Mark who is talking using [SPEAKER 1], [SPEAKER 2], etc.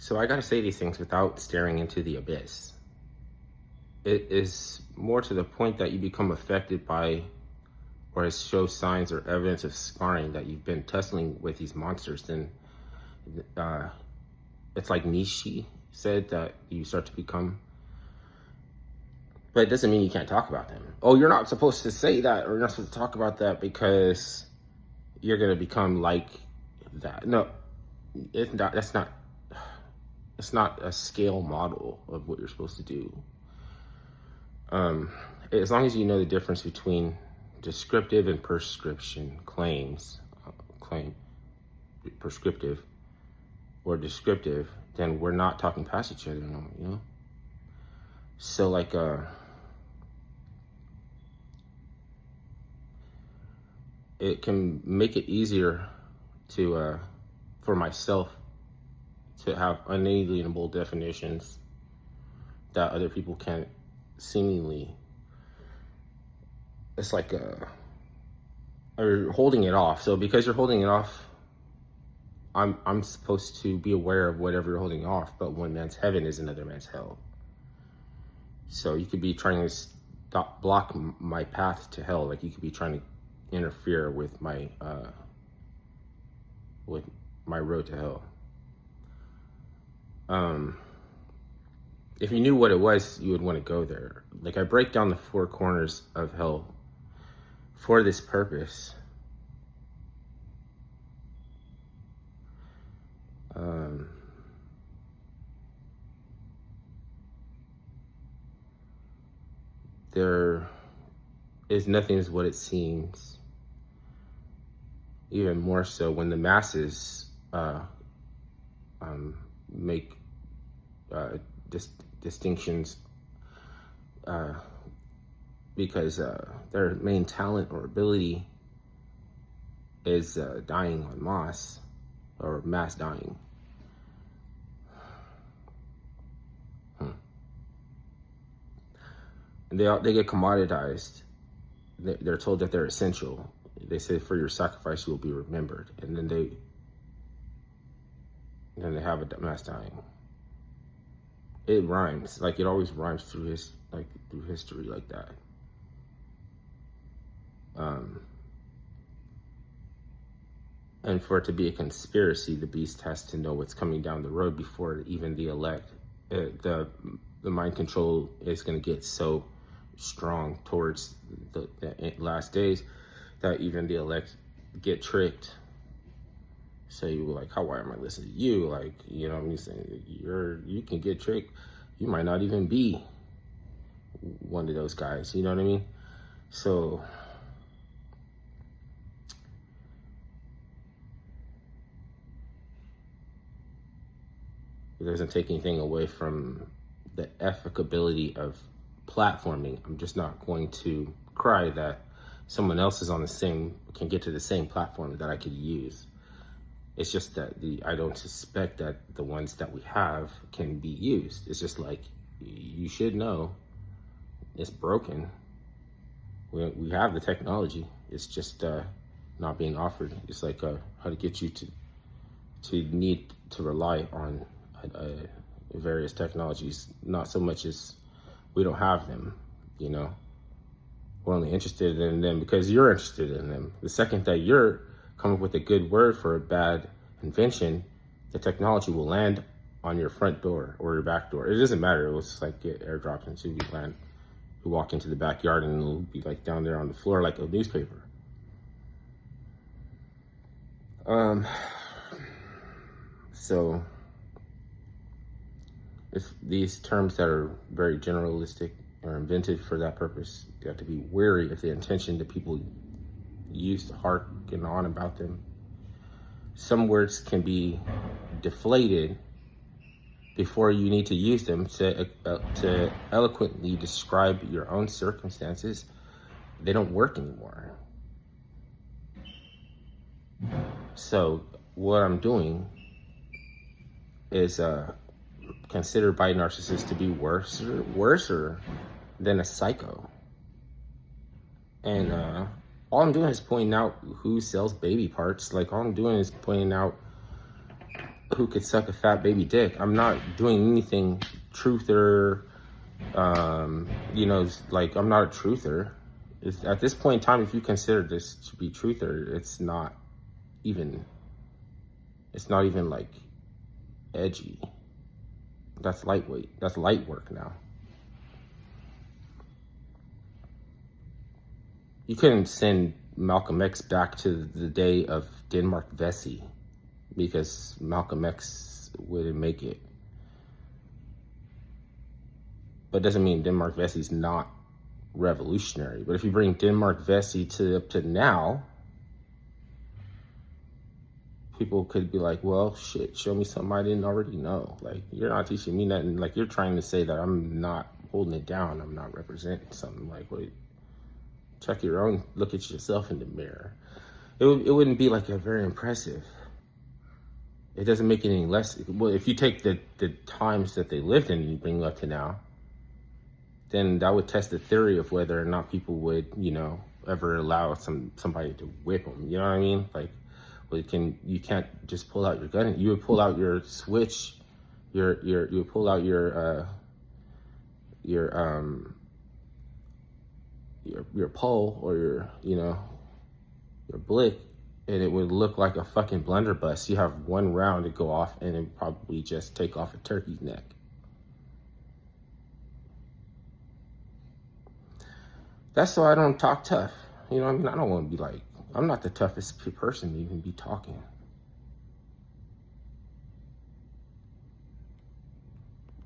[SPEAKER 1] So I gotta say these things without staring into the abyss. It is more to the point that you become affected by or show signs or evidence of scarring that you've been tussling with these monsters. Then uh, it's like Nietzsche said that you start to become, but it doesn't mean you can't talk about them. Oh, you're not supposed to say that, or you're not supposed to talk about that because you're gonna become like that. No, it's not. That's not. It's not a scale model of what you're supposed to do. As long as you know the difference between descriptive and prescription claims, prescriptive or descriptive, then we're not talking past each other, you know? So like, it can make it easier to, for myself to have unalienable definitions that other people can't seemingly. It's like or holding it off. So because you're holding it off, I'm supposed to be aware of whatever you're holding off. But one man's heaven is another man's hell. So you could be trying to block my path to hell. Like you could be trying to interfere with my road to hell. If you knew what it was, you would want to go there. Like I break down the four corners of hell for this purpose. There is nothing is what it seems. Even more so when the masses make distinctions because their main talent or ability is dying en masse or mass dying. And they get commoditized. They're told that they're essential. They say for your sacrifice you will be remembered, and then they have a mass dying. It rhymes, like it always rhymes through history like that. And for it to be a conspiracy, the beast has to know what's coming down the road before even the elect. The mind control is going to get so strong towards the last days that even the elect get tricked. So you were like, why am I listening to you? Like, you know what I'm saying? You can get tricked. You might not even be one of those guys, you know what I mean? So it doesn't take anything away from the efficability of platforming. I'm just not going to cry that someone else is can get to the same platform that I could use. It's just that I don't suspect that the ones that we have can be used. It's just like, you should know it's broken. We have the technology. It's just not being offered. It's like how to get you to need to rely on various technologies, not so much as we don't have them, you know. We're only interested in them because you're interested in them. The second that you're come up with a good word for a bad invention, the technology will land on your front door or your back door. It doesn't matter. It will just like get airdropped into we walk into the backyard and it'll be like down there on the floor like a newspaper. So if these terms that are very generalistic are invented for that purpose, you have to be wary of the intention that people use to harken on about them. Some words can be deflated before you need to use them to eloquently describe your own circumstances. They don't work anymore. So what I'm doing is considered by narcissists to be worse than a psycho. And all I'm doing is pointing out who sells baby parts. Like all I'm doing is pointing out who could suck a fat baby dick. I'm not doing anything truther. Like, I'm not a truther. At this point in time, if you consider this to be truther, it's not even like edgy. That's lightweight. That's light work now. You couldn't send Malcolm X back to the day of Denmark Vesey because Malcolm X wouldn't make it. But it doesn't mean Denmark Vesey's not revolutionary. But if you bring Denmark Vesey up to now, people could be like, well, shit, show me something I didn't already know. Like, you're not teaching me nothing. Like, you're trying to say that I'm not holding it down. I'm not representing something. Like, wait, check your own, look at yourself in the mirror. It wouldn't be like a very impressive. It doesn't make it any less. Well, if you take the times that they lived in and you bring it up to now, then that would test the theory of whether or not people would, ever allow somebody to whip them. You know what I mean? Like, well, you can't just pull out your gun. You would pull out your switch, you would pull out your pole or your blick, and it would look like a fucking blunderbuss. You have one round to go off, and it probably just take off a turkey's neck. That's why I don't talk tough. You know what I mean? I don't want to be like, I'm not the toughest person to even be talking.